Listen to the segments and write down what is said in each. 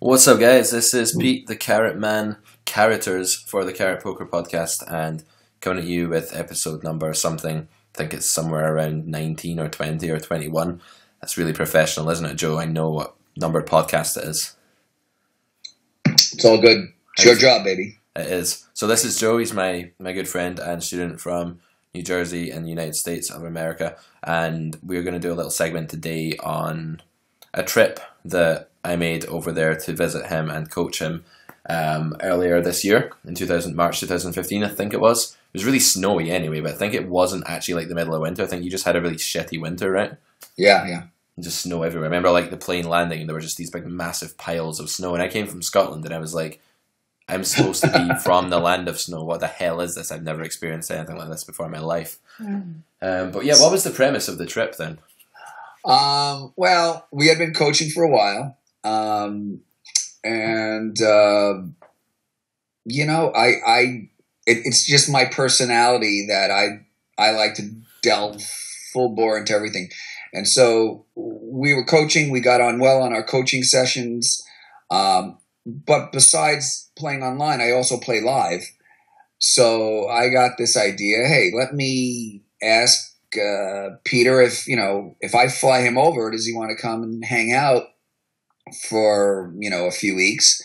What's up, guys? This is Pete, the Carrot Man, characters for the Carrot Poker Podcast, and coming at you with episode number something. I think it's somewhere around 19 or 20 or 21. That's really professional, isn't it, Joe? I know what numbered podcast it is. It's all good. It's your job, baby. It is. So this is Joe. He's my good friend and student from New Jersey in the United States of America, and we're going to do a little segment today on a trip that I made over there to visit him and coach him earlier this year in March 2015, I think it was. It was really snowy anyway, but I think it wasn't actually like the middle of winter. I think you just had a really shitty winter, right? Yeah. Just snow everywhere. I remember like the plane landing and there were just these big massive piles of snow, and I came from Scotland and I was like, I'm supposed to be from the land of snow. What the hell is this? I've never experienced anything like this before in my life. But yeah, what was the premise of the trip then? Well, we had been coaching for a while. It's just my personality that I like to delve full bore into everything. And so we were coaching, we got on well on our coaching sessions. But besides playing online, I also play live. So I got this idea, hey, let me ask Peter if I fly him over, does he want to come and hang out for, a few weeks?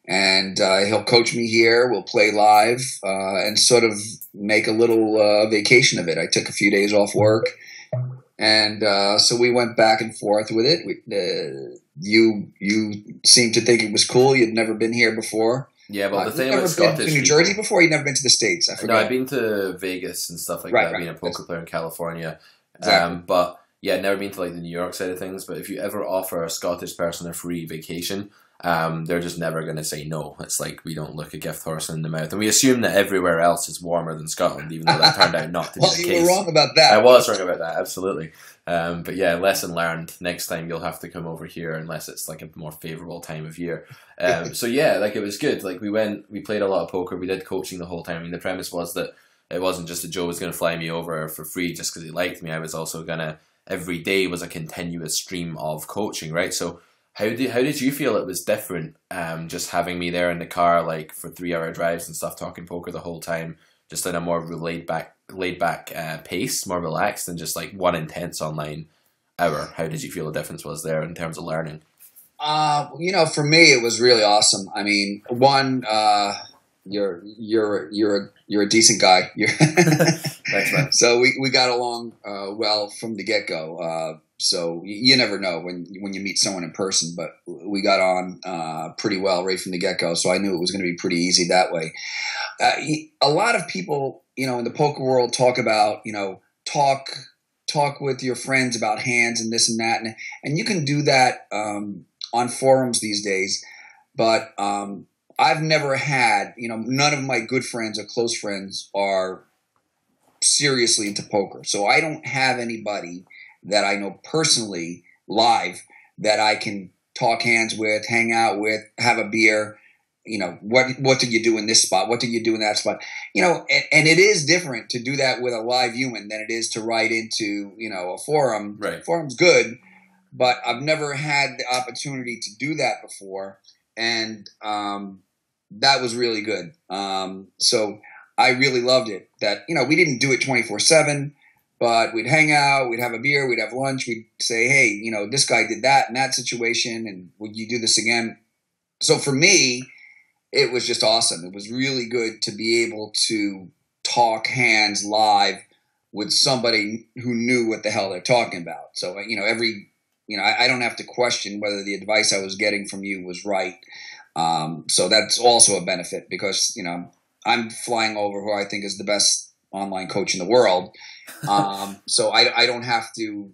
And he'll coach me here, we'll play live, and sort of make a little vacation of it. I took a few days off work, and so we went back and forth with it. You seemed to think it was cool. You'd never been here before. Yeah, well, the thing about Scottish, you've never been to New Jersey before. You've never been to the States. I forgot. No, I've been to Vegas and stuff like that. I've been a poker player in California, Exactly. But yeah, I've never been to like the New York side of things. But if you ever offer a Scottish person a free vacation, they're just never going to say no. It's like we don't look a gift horse in the mouth, and we assume that everywhere else is warmer than Scotland, even though that turned out not to be the case. Well, you were wrong about that. I was wrong about that, absolutely. But yeah, lesson learned. Next time you'll have to come over here unless it's like a more favourable time of year. So yeah, like it was good. Like we played a lot of poker. We did coaching the whole time. I mean, the premise was that it wasn't just that Joe was going to fly me over for free just because he liked me. I was also going to, every day was a continuous stream of coaching, right? So how did you feel it was different just having me there in the car like for 3-hour drives and stuff, talking poker the whole time, just in a more laid back pace, more relaxed than just like one intense online hour? How did you feel the difference was there in terms of learning? For me, it was really awesome. I mean, you're a decent guy. Thanks, man. So we got along well from the get go. So you never know when you meet someone in person, but we got on pretty well right from the get go. So I knew it was going to be pretty easy that way. A lot of people, in the poker world talk about, talk with your friends about hands and this and that. And you can do that on forums these days. But I've never had, none of my good friends or close friends are seriously into poker. So I don't have anybody that I know personally live that I can talk hands with, hang out with, have a beer. What did you do in this spot? What did you do in that spot? And it is different to do that with a live human than it is to write into, a forum. Right. Forum's good, but I've never had the opportunity to do that before. And that was really good. So I really loved it that, we didn't do it 24/7, but we'd hang out, we'd have a beer, we'd have lunch, we'd say, hey, this guy did that in that situation, and would you do this again? So for me, it was just awesome. It was really good to be able to talk hands live with somebody who knew what the hell they're talking about. So, I don't have to question whether the advice I was getting from you was right. So that's also a benefit because, I'm flying over who I think is the best online coach in the world. So I don't have to,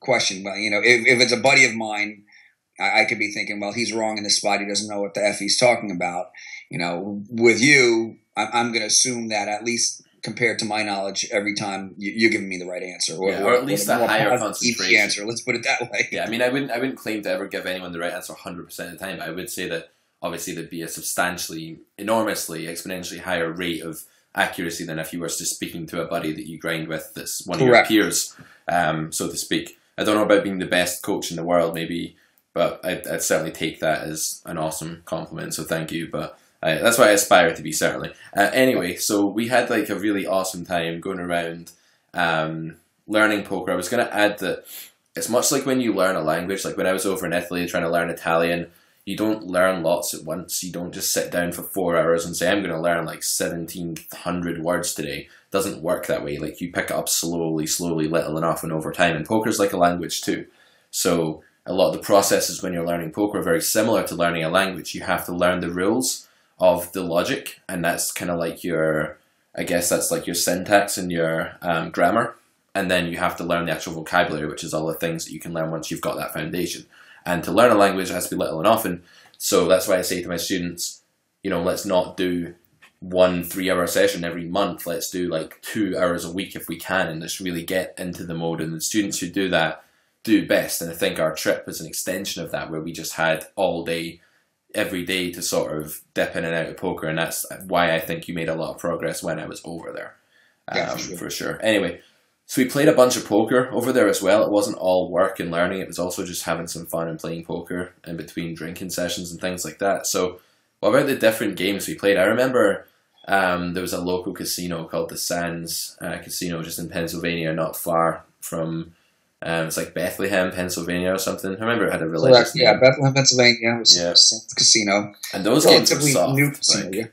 question, but, if it's a buddy of mine, I could be thinking, well, he's wrong in this spot. He doesn't know what the F he's talking about. With you, I'm going to assume that at least compared to my knowledge, every time you're giving me the right answer, or at least a higher concentration answer. Let's put it that way. Yeah, I mean, I wouldn't claim to ever give anyone the right answer 100% of the time. But I would say that obviously there'd be a substantially, enormously, exponentially higher rate of accuracy than if you were just speaking to a buddy that you grind with that's one of your peers, so to speak. I don't know about being the best coach in the world. Maybe but I'd certainly take that as an awesome compliment. So thank you. But that's what I aspire to be, certainly. Anyway, so we had like a really awesome time going around learning poker. I was going to add that it's much like when you learn a language. Like when I was over in Italy trying to learn Italian, you don't learn lots at once. You don't just sit down for 4 hours and say, I'm going to learn like 1,700 words today. It doesn't work that way. Like you pick it up slowly, little enough, and over time. And poker's like a language too. So a lot of the processes when you're learning poker are very similar to learning a language. You have to learn the rules of the logic, and that's kind of like your, I guess that's like your syntax and your grammar. And then you have to learn the actual vocabulary, which is all the things that you can learn once you've got that foundation. And to learn a language, it has to be little and often. So that's why I say to my students, let's not do 1 3-hour session every month. Let's do like 2 hours a week if we can, and just really get into the mode. And the students who do that do best. And I think our trip was an extension of that, where we just had all day, every day to sort of dip in and out of poker. And that's why I think you made a lot of progress when I was over there. Yeah, for sure. Anyway, so we played a bunch of poker over there as well. It wasn't all work and learning. It was also just having some fun and playing poker in between drinking sessions and things like that. So what about the different games we played? I remember there was a local casino called the Sands Casino just in Pennsylvania, not far from, it's like Bethlehem, Pennsylvania or something. I remember it had a religious name. Yeah, Bethlehem, Pennsylvania was a casino. And those games were soft. New casino, yeah.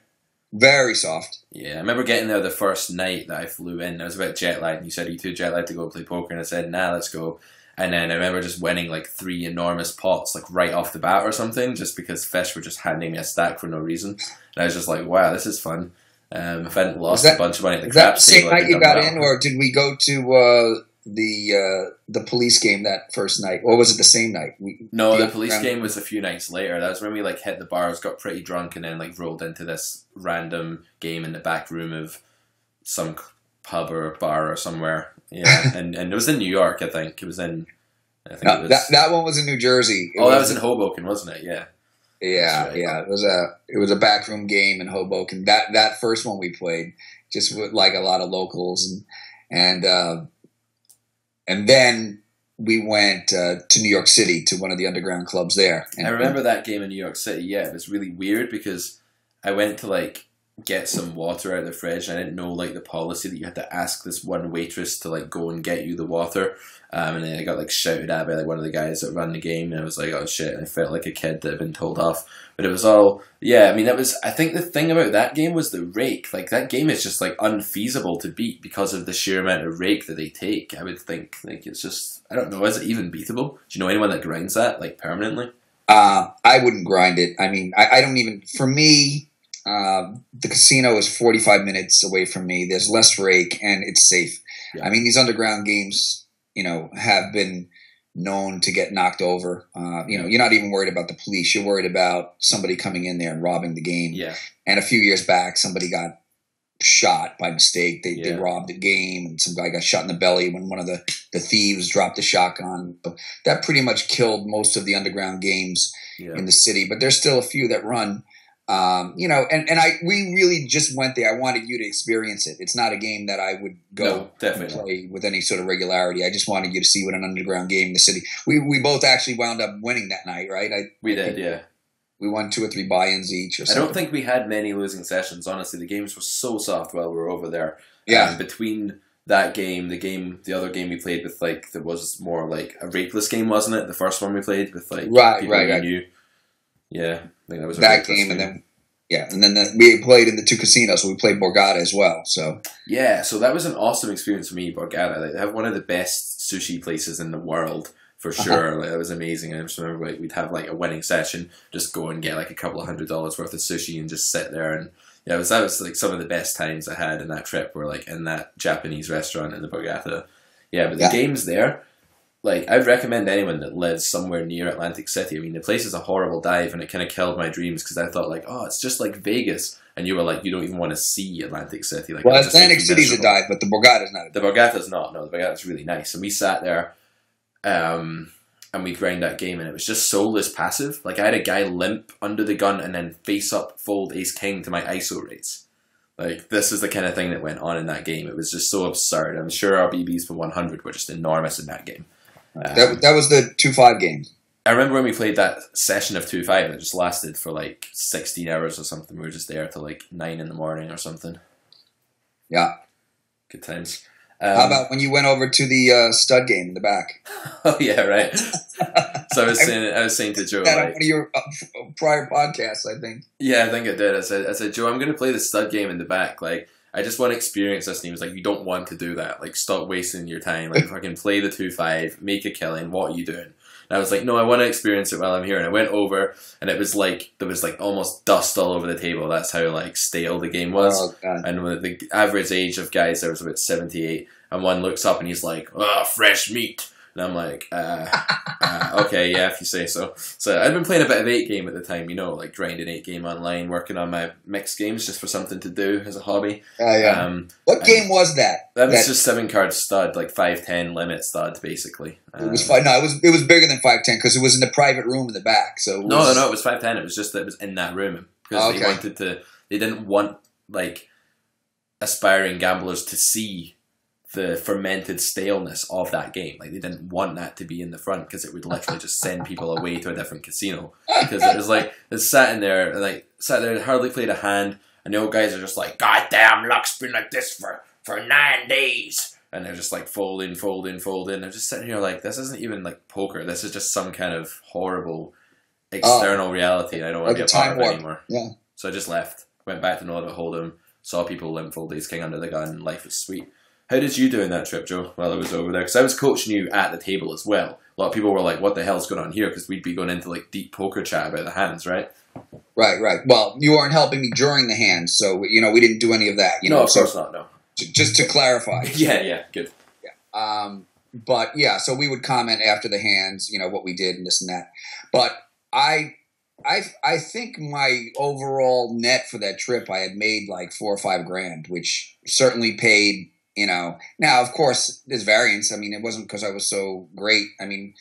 Very soft. Yeah, I remember getting there the first night that I flew in. I was about jet lagged, and you said, are you too jet lagged to go play poker? And I said, nah, let's go. And then I remember just winning like 3 enormous pots, like right off the bat or something, just because fish were just handing me a stack for no reason. And I was just like, wow, this is fun. If I hadn't lost a bunch of money at the craps table, was that the same night you got in, or did we go to the police game that first night, or was it the same night? No, the police game was a few nights later. That was when we like hit the bars, got pretty drunk, and then like rolled into this random game in the back room of some pub or bar or somewhere. Yeah, and it was in New York, I think. It was in. It was, that one was in New Jersey. That was in Hoboken, wasn't it? Yeah. Yeah, right. Yeah. It was a backroom game in Hoboken. That first one we played just with like a lot of locals and then we went to New York City to one of the underground clubs there. And I remember that game in New York City. Yeah, it was really weird because I went to like get some water out of the fridge. And I didn't know like the policy that you had to ask this one waitress to like go and get you the water. And then I got like shouted at by like one of the guys that ran the game, and I was like, oh shit, and I felt like a kid that had been told off. But it was all, yeah, I mean, I think the thing about that game was the rake. Like that game is just like unfeasible to beat because of the sheer amount of rake that they take. I would think like it's just, I don't know, is it even beatable? Do you know anyone that grinds that like permanently? I wouldn't grind it. I mean, I don't even, for me, the casino is 45 minutes away from me. There's less rake and it's safe. Yeah. I mean, these underground games, have been known to get knocked over. You're not even worried about the police. You're worried about somebody coming in there and robbing the game. Yeah. And a few years back, somebody got shot by mistake. They robbed the game, and some guy got shot in the belly when one of the thieves dropped a shotgun. But that pretty much killed most of the underground games in the city. But there's still a few that run. We really just went there. I wanted you to experience it. It's not a game that I would go and play with any sort of regularity. I just wanted you to see what an underground game in the city. We both actually wound up winning that night, right? We did, yeah. We won 2 or 3 buy-ins each or something. I don't think we had many losing sessions, honestly. The games were so soft while we were over there. Yeah. Between that game, the other game we played with, like, there was more like a rakeless game, wasn't it? The first one we played with, like, people we knew. Yeah, I think that was that game, and then we played in the 2 casinos. So we played Borgata as well. So yeah, so that was an awesome experience for me. Borgata, like, they have one of the best sushi places in the world for sure. Like, that was amazing. I just remember we'd have like a winning session, just go and get like a couple of $100 worth of sushi and just sit there, and that was like some of the best times I had in that trip. Were like in that Japanese restaurant in the Borgata. Yeah, but the games there. Like, I'd recommend anyone that lives somewhere near Atlantic City. I mean, the place is a horrible dive, and it kind of killed my dreams because I thought, like, oh, it's just like Vegas. And you were like, you don't even want to see Atlantic City. Like, well, Atlantic City's a dive, but the Borgata's not a dive. The Borgata's not. No, the Borgata's really nice. And we sat there, and we grind that game, and it was just soulless passive. Like, I had a guy limp under the gun and then face up fold ace-king to my ISO rates. Like, this is the kind of thing that went on in that game. It was just so absurd. I'm sure our BBs for 100 were just enormous in that game. That was the 2-5 game. I remember when we played that session of 2-5 that just lasted for like 16 hours or something. We were just there till like 9 in the morning or something. Yeah. Good times. How about when you went over to the stud game in the back? Oh yeah, right. So I was saying to Joe, that like, on one of your prior podcasts, I think. Yeah, I think I did. I said, Joe, I'm going to play the stud game in the back. Like, I just want to experience this. And he was like, you don't want to do that. Like, stop wasting your time. Like, if I can play the 2-5, make a killing, what are you doing? And I was like, no, I want to experience it while I'm here. And I went over, and it was like, there was like almost dust all over the table. That's how like stale the game was. Oh, God. And the average age of guys there was about 78. And one looks up and he's like, oh, fresh meat. And I'm like, okay, yeah, if you say so. So I'd been playing a bit of 8-game at the time, like grinding 8-game online, working on my mixed games just for something to do as a hobby. Yeah. What game was that? That was just 7-card stud, like 5-10 limit stud, basically. It was fine. No, it was bigger than 5-10 because it was in the private room in the back. So no, it was 5-10. It was just that it was in that room because they didn't want like aspiring gamblers to see the fermented staleness of that game. Like, they didn't want that to be in the front because it would literally just send people away to a different casino. Because it was like, it's sat there, hardly played a hand, and the old guys are just like, God damn, luck's been like this for 9 days. And they're just like folding. They're just sitting here like, this isn't even like poker. This is just some kind of horrible external reality, and I don't want to be a part of it anymore. Yeah. So I just left, went back to Nordic Hold'em, saw people limp fold ace king under the gun, and life was sweet. How did you do in that trip, Joe, while I was over there? Because I was coaching you at the table as well. A lot of people were like, what the hell's going on here? Because we'd be going into like deep poker chat about the hands, right? Right. Well, you weren't helping me during the hands, so, we didn't do any of that. No, of course not, no. Just to clarify. Yeah, good. Yeah. But, yeah, so we would comment after the hands, what we did and this and that. But I think my overall net for that trip, I had made like $4 or $5 grand, which certainly paid. Now, of course, there's variance. I mean, it wasn't because I was so great. I mean,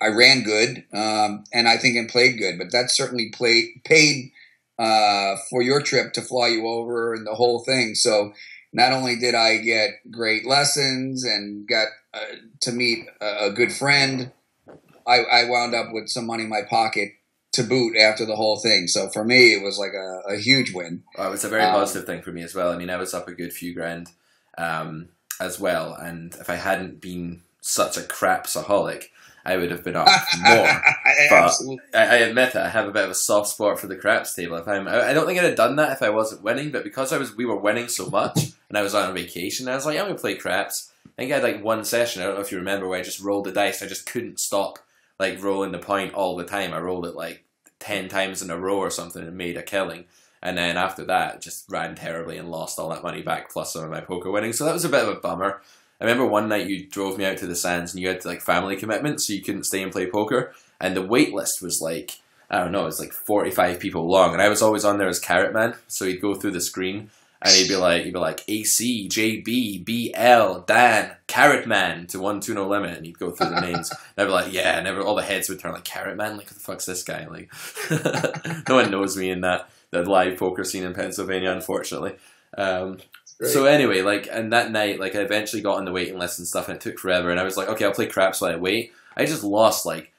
I ran good, and I think and played good, but that certainly paid for your trip to fly you over and the whole thing. So not only did I get great lessons and got to meet a good friend, I wound up with some money in my pocket to boot after the whole thing. So for me, it was like a huge win. Well, it was a very positive thing for me as well. I mean, I was up a good few grand. As well, and if I hadn't been such a crapsaholic, I would have been up more. But I admit it, I have a bit of a soft spot for the craps table. I don't think I'd have done that if I wasn't winning, but because we were winning so much, and I was on a vacation, I was like, I'm going to play craps. I think I had like one session, I don't know if you remember, where I just rolled the dice. I just couldn't stop like rolling the point all the time. I rolled it like 10 times in a row or something and made a killing. And then after that, just ran terribly and lost all that money back, plus some of my poker winnings. So that was a bit of a bummer. I remember one night you drove me out to the sands and you had like family commitments, so you couldn't stay and play poker. And the wait list was like, I don't know, it was like 45 people long. And I was always on there as Carrot Man. So he'd go through the screen and he'd be like AC, JB, BL, Dan, Carrot Man to 1 2 no limit. And he'd go through the names. And I'd be like, yeah, and all the heads would turn like, Carrot Man? Like, who the fuck's this guy? Like, no one knows me in the live poker scene in Pennsylvania, unfortunately. So anyway, like, and that night, like, I eventually got on the waiting list and stuff, and it took forever. And I was like, okay, I'll play craps while I wait. I just lost like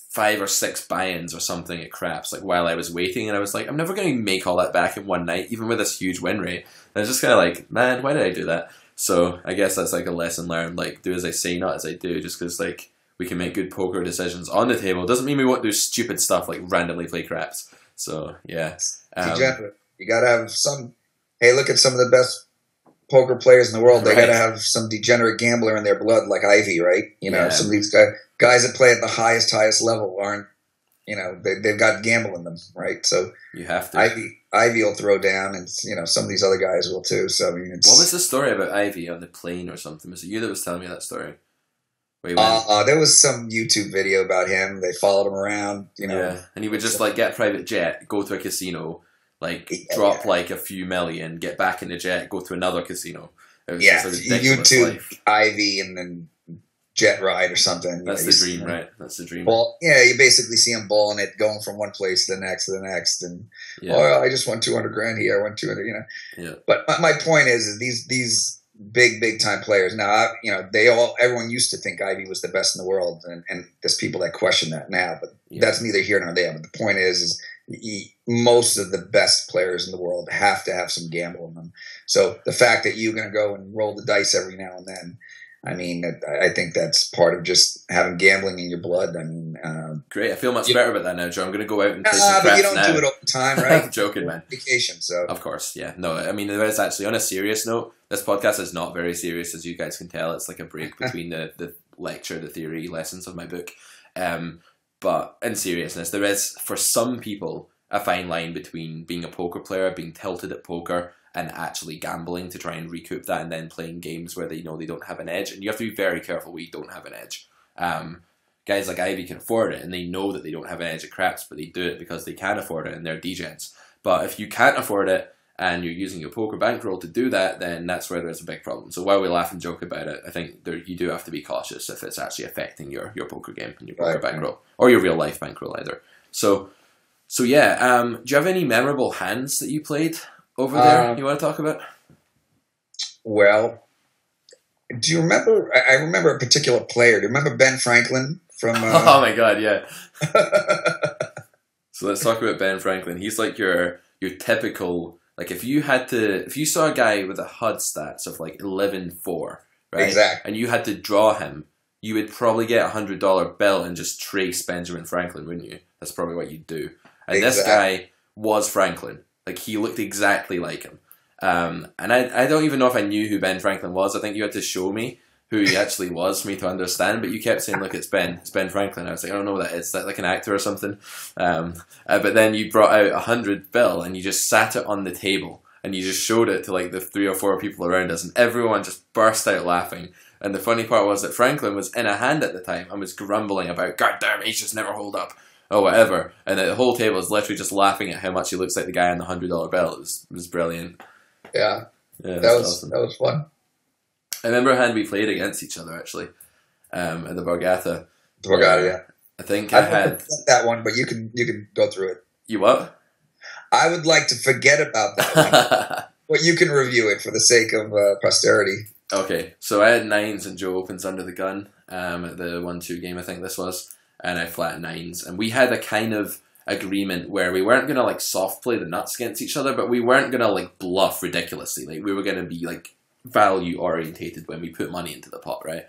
5 or 6 buy-ins or something at craps, like while I was waiting. And I was like, I'm never going to make all that back in one night, even with this huge win rate. And I was just kind of like, man, why did I do that? So I guess that's like a lesson learned. Like, do as I say, not as I do. Just because like we can make good poker decisions on the table doesn't mean we won't do stupid stuff like randomly play craps. So yeah. You gotta have some. Hey, look at some of the best poker players in the world. They gotta have some degenerate gambler in their blood, like Ivy, right? Some of these guys that play at the highest level aren't. They've got gamble in them, right? So you have to. Ivy will throw down, and some of these other guys will too. So I mean, what was the story about Ivy on the plane or something? Was it you that was telling me that story? There was some YouTube video about him. They followed him around, Yeah, and he would just like get a private jet, go to a casino, drop like a few million, get back in the jet, go to another casino. It was just a ridiculous YouTube life. Ivy and then jet ride or something. That's the dream, right? That's the dream. Well, you basically see him balling it, going from one place to the next, and I just won 200 grand here. I won 200, Yeah. But my point is these big time players. Now, everyone used to think Ivey was the best in the world, and there's people that question that now, but that's neither here nor there. But the point is most of the best players in the world have to have some gamble in them. So the fact that you're going to go and roll the dice every now and then, I mean, I think that's part of just having gambling in your blood. I mean, great. I feel much better about that now, Joe. I'm going to go out and play some but you don't now. do it all the time, right? I'm joking, man. Vacation, so of course, yeah. No, I mean, there is actually, on a serious note, this podcast is not very serious, as you guys can tell. It's like a break between the lecture, the theory lessons of my book. But in seriousness, there is, for some people, a fine line between being a poker player, being tilted at poker, and actually gambling to try and recoup that, and then playing games where they don't have an edge. And you have to be very careful where you don't have an edge. Guys like Ivey can afford it, and they know that they don't have an edge at craps, but they do it because they can afford it, and they're degens. But if you can't afford it, and you're using your poker bankroll to do that, then that's where there's a big problem. So while we laugh and joke about it, I think you do have to be cautious if it's actually affecting your poker game and your poker bankroll, or your real life bankroll either. So yeah, do you have any memorable hands that you played over there you want to talk about? Well, do you remember? I remember a particular player. Do you remember Ben Franklin from? Oh my God, yeah. So let's talk about Ben Franklin. He's like your typical, like if you saw a guy with a HUD stats of like 11-4, right? Exactly. And you had to draw him, you would probably get $100 bill and just trace Benjamin Franklin, wouldn't you? That's probably what you'd do. And this guy was Franklin. Like, he looked exactly like him. And I don't even know if I knew who Ben Franklin was. I think you had to show me who he actually was for me to understand. But you kept saying, look, it's Ben Franklin. I was like, I don't know what that is. Is that like an actor or something? But then you brought out $100 bill and you just sat it on the table. And you just showed it to like the 3 or 4 people around us. And everyone just burst out laughing. And the funny part was that Franklin was in a hand at the time and was grumbling about, God damn, aces never hold up. Or whatever, and the whole table is literally just laughing at how much he looks like the guy on the $100 bill. It was brilliant. Yeah, that was awesome. That was fun. I remember a hand we played against each other actually, at the Borgata. The Borgata, yeah. I think I had that one, but you can go through it. You what? I would like to forget about that one, but you can review it for the sake of posterity. Okay, so I had 9s and Joe opens under the gun at the 1-2 game. I think this was. And I flat 9s. And we had a kind of agreement where we weren't going to like soft play the nuts against each other, but we weren't going to like bluff ridiculously. Like, we were going to be like value orientated when we put money into the pot, right?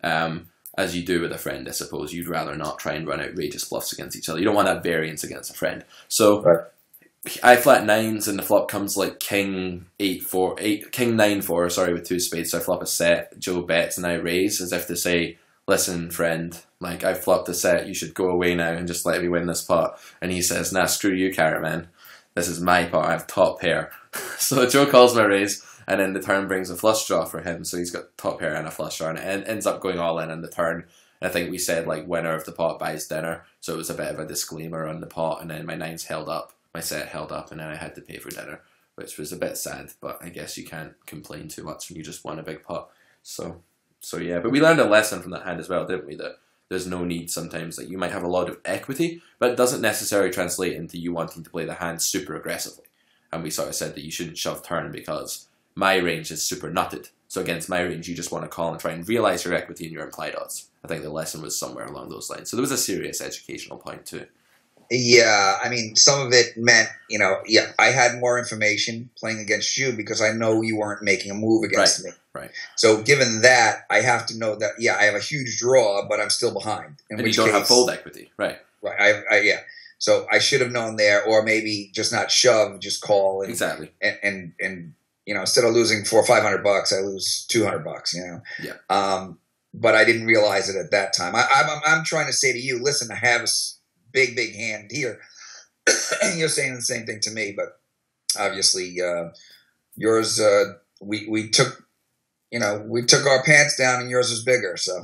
As you do with a friend, I suppose. You'd rather not try and run outrageous bluffs against each other. You don't want that variance against a friend. So I flat 9s and the flop comes like king 9-4, sorry, with 2 spades. So I flop a set, Joe bets and I raise as if to say, listen, friend, like, I flopped a set, you should go away now and just let me win this pot. And he says, nah, screw you, Carrot Man. This is my pot, I have top pair. So Joe calls my raise, and then the turn brings a flush draw for him, so he's got top pair and a flush draw, and it ends up going all in on the turn. And I think we said, like, winner of the pot buys dinner, so it was a bit of a disclaimer on the pot, and then my 9s held up, my set held up, and then I had to pay for dinner, which was a bit sad, but I guess you can't complain too much when you just won a big pot. So yeah, but we learned a lesson from that hand as well, didn't we? That there's no need sometimes, like, you might have a lot of equity, but it doesn't necessarily translate into you wanting to play the hand super aggressively. And we sort of said that you shouldn't shove turn because my range is super nutted. So against my range, you just want to call and try and realize your equity and your implied odds. I think the lesson was somewhere along those lines. So there was a serious educational point too. Yeah, I mean, some of it meant, I had more information playing against you because I know you weren't making a move against me. Right. So given that, I have to know that, I have a huge draw, but I'm still behind. And you don't have fold equity. Right. Right. Yeah. So I should have known there, or maybe just not shove, just call. And, exactly. And instead of losing $400 or $500, I lose $200, Yeah. But I didn't realize it at that time. I'm trying to say to you, listen, I have a big hand here. And you're saying the same thing to me, but obviously yours, we took our pants down and yours was bigger. So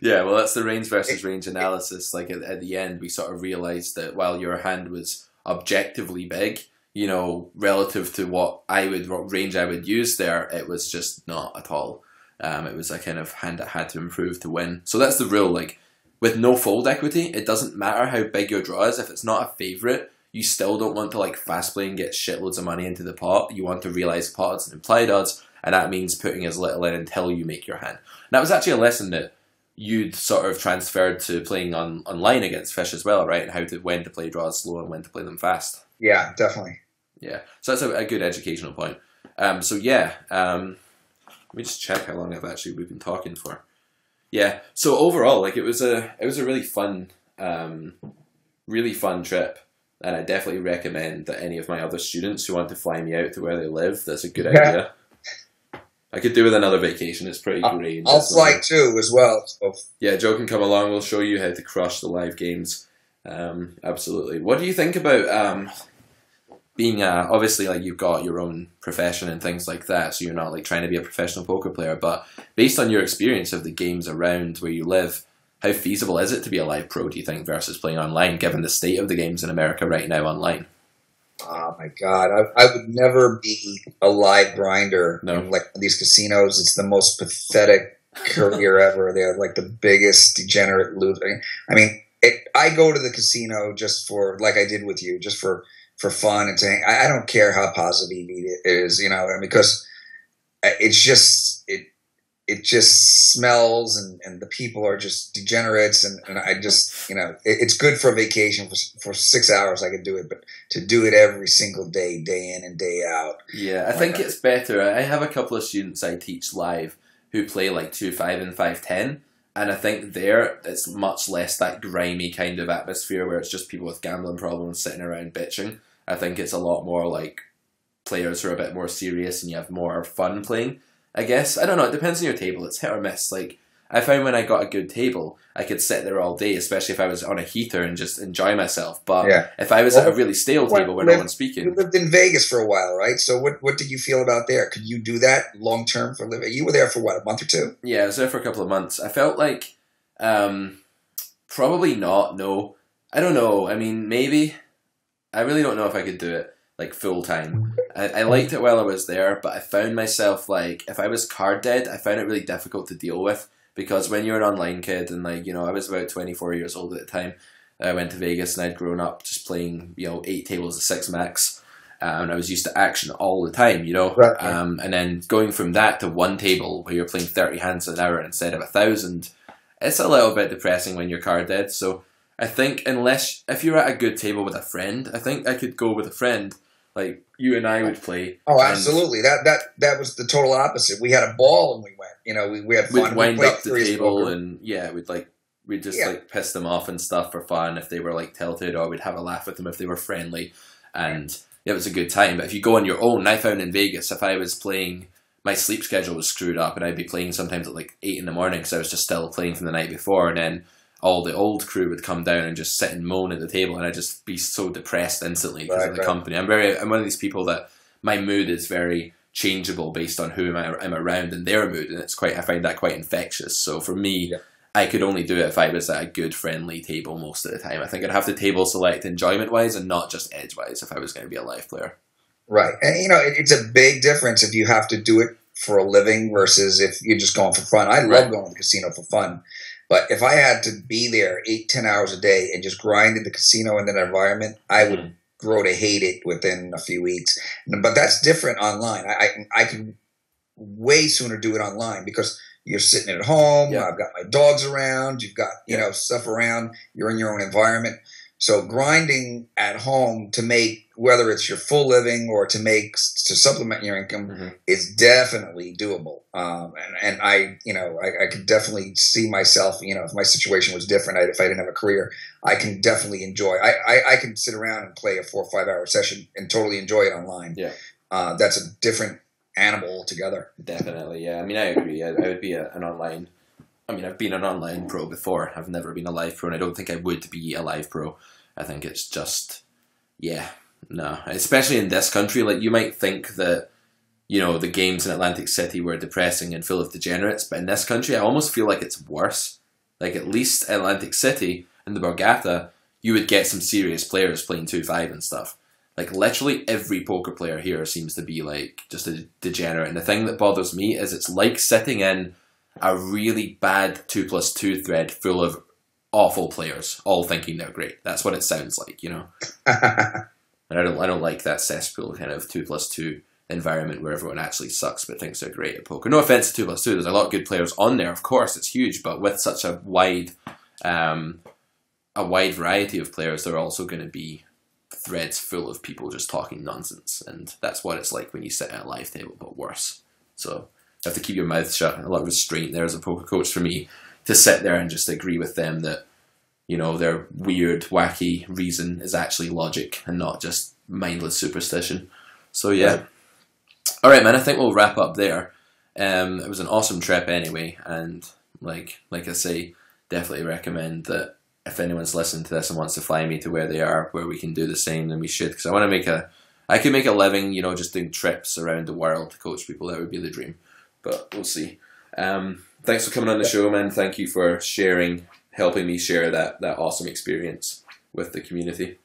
yeah, well, that's the range versus range analysis. Like at the end, we sort of realized that while your hand was objectively big, relative to what range I would use there, it was just not at all. It was a kind of hand that had to improve to win. So that's the rule. Like, with no fold equity, it doesn't matter how big your draw is. If it's not a favorite, you still don't want to like fast play and get shitloads of money into the pot. You want to realize pot odds and implied odds, and that means putting as little in until you make your hand. And that was actually a lesson that you'd sort of transferred to playing online against Fish as well, right? And when to play draws slow and when to play them fast. Yeah, definitely. Yeah, so that's a good educational point. So yeah, let me just check how long we've been talking for. Yeah, so overall, like it was a really fun trip, and I definitely recommend that any of my other students who want to fly me out to where they live, that's a good idea. I could do with another vacation. It's pretty great. I'll fly too as well. So. Yeah, Joe can come along. We'll show you how to crush the live games. Absolutely. What do you think about being obviously like you've got your own profession and things like that, so you're not like trying to be a professional poker player, but based on your experience of the games around where you live, how feasible is it to be a live pro, do you think, versus playing online, given the state of the games in America right now online? Oh my God, I would never be a live grinder in like these casinos. It's the most pathetic career ever. They're like the biggest degenerate loser. I mean, I go to the casino just for, like I did with you, just for fun and saying, I don't care how positive it is, you know, because it's just, it just smells and the people are just degenerates and I just, you know, it's good for a vacation for 6 hours. I could do it, but to do it every single day, day in and day out. Yeah, I think it's better. I have a couple of students I teach live who play like 2-5 and 5-10. And I think there, it's much less that grimy kind of atmosphere where it's just people with gambling problems sitting around bitching. I think it's a lot more like players who are a bit more serious and you have more fun playing, I guess. I don't know, it depends on your table. It's hit or miss. Like, I found when I got a good table, I could sit there all day, especially if I was on a heater and just enjoy myself. But if I was at a really stale table where no one's speaking... You lived in Vegas for a while, right? So what did you feel about there? Could you do that long term for living? You were there for what, a month or two? Yeah, I was there for a couple of months. I felt like... probably not, no. I don't know. I mean, maybe. I really don't know if I could do it like full time. I liked it while I was there, but I found myself like, if I was card dead, I found it really difficult to deal with, because when you're an online kid and like, you know, I was about 24 years old at the time. I went to Vegas and I'd grown up just playing, you know, 8 tables of 6 max. And I was used to action all the time, you know. Right. And then going from that to one table where you're playing 30 hands an hour instead of 1,000, it's a little bit depressing when you're card dead. So I think if you're at a good table with a friend, I think I could go with a friend. Like you and I would play. Oh, absolutely. That was the total opposite. We had a ball when we went. You know, we had fun. We'd wind up the table and we'd just like piss them off and stuff for fun if they were like tilted, or we'd have a laugh with them if they were friendly, and it was a good time. But if you go on your own, I found in Vegas, if I was playing, my sleep schedule was screwed up and I'd be playing sometimes at like 8 in the morning because I was just still playing from the night before, and then all the old crew would come down and just sit and moan at the table, and I'd just be so depressed instantly because of the company. I'm one of these people that my mood is very changeable based on who I'm around and their mood, and I find that quite infectious. So for me, I could only do it if I was at a good friendly table most of the time. I think I'd have to table select enjoyment wise and not just edge wise if I was going to be a live player. Right, and you know, it's a big difference if you have to do it for a living versus if you're just going for fun. I love going to the casino for fun. But if I had to be there 8-10 hours a day and just grind in the casino in that environment, I would grow to hate it within a few weeks. But that's different online. I can way sooner do it online because you're sitting at home. Yeah. I've got my dogs around. You've got stuff around. You're in your own environment. So grinding at home to make, whether it's your full living or to supplement your income, is definitely doable. And I could definitely see myself, you know, if my situation was different, if I didn't have a career, I can definitely enjoy. I can sit around and play a 4 or 5 hour session and totally enjoy it online. Yeah, that's a different animal altogether. Definitely, yeah. I mean, I agree. I would be an online. I mean, I've been an online pro before. I've never been a live pro, and I don't think I would be a live pro. I think it's just, no. Especially in this country, like you might think that, you know, the games in Atlantic City were depressing and full of degenerates, but in this country, I almost feel like it's worse. Like at least Atlantic City and the Borgata, you would get some serious players playing 2-5 and stuff. Like literally every poker player here seems to be like just a degenerate. And the thing that bothers me is it's like sitting in a really bad 2+2 thread full of awful players, all thinking they're great. That's what it sounds like, you know. And I don't like that cesspool kind of 2+2 environment where everyone actually sucks but thinks they're great at poker. No offense to 2+2, there's a lot of good players on there, of course, it's huge, but with such a wide variety of players, there are also going to be threads full of people just talking nonsense, and that's what it's like when you sit at a live table, but worse. So you have to keep your mouth shut. A lot of restraint there as a poker coach for me to sit there and just agree with them that, you know, their weird, wacky reason is actually logic and not just mindless superstition. So yeah. All right, man, I think we'll wrap up there. It was an awesome trip anyway, and like I say, definitely recommend that if anyone's listening to this and wants to fly me to where they are, where we can do the same, then we should, because I could make a living, you know, just doing trips around the world to coach people. That would be the dream, but we'll see. Thanks for coming on the show, man. Thank you for helping me share that awesome experience with the community.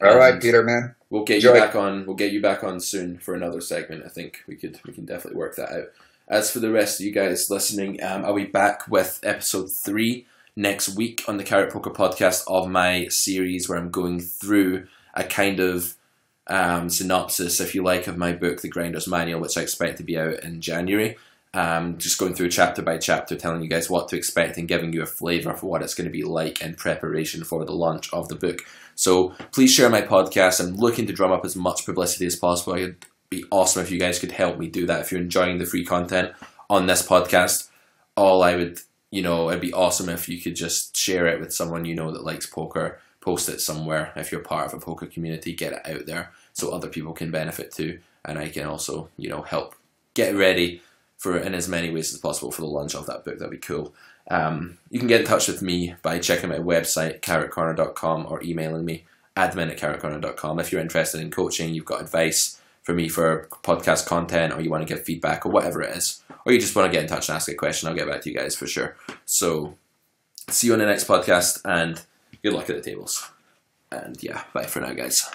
All right, Peter, man. We'll get you back on. We'll get you back on soon for another segment. I think we can definitely work that out. As for the rest of you guys listening, I'll be back with episode 3 next week on the Carrot Poker podcast of my series where I'm going through a kind of synopsis, if you like, of my book, The Grinder's Manual, which I expect to be out in January. Just going through chapter by chapter, telling you guys what to expect and giving you a flavour for what it's going to be like in preparation for the launch of the book. So please share my podcast. I'm looking to drum up as much publicity as possible. It'd be awesome if you guys could help me do that. If you're enjoying the free content on this podcast, it'd be awesome if you could just share it with someone you know that likes poker. Post it somewhere. If you're part of a poker community, get it out there so other people can benefit too. And I can also, help get ready in as many ways as possible for the launch of that book. That'd be cool. You can get in touch with me by checking my website, carrotcorner.com, or emailing me, admin@carrotcorner.com. If you're interested in coaching, you've got advice for me for podcast content, or you want to give feedback, or whatever it is, or you just want to get in touch and ask a question, I'll get back to you guys for sure. So, see you on the next podcast, and good luck at the tables. And yeah, bye for now, guys.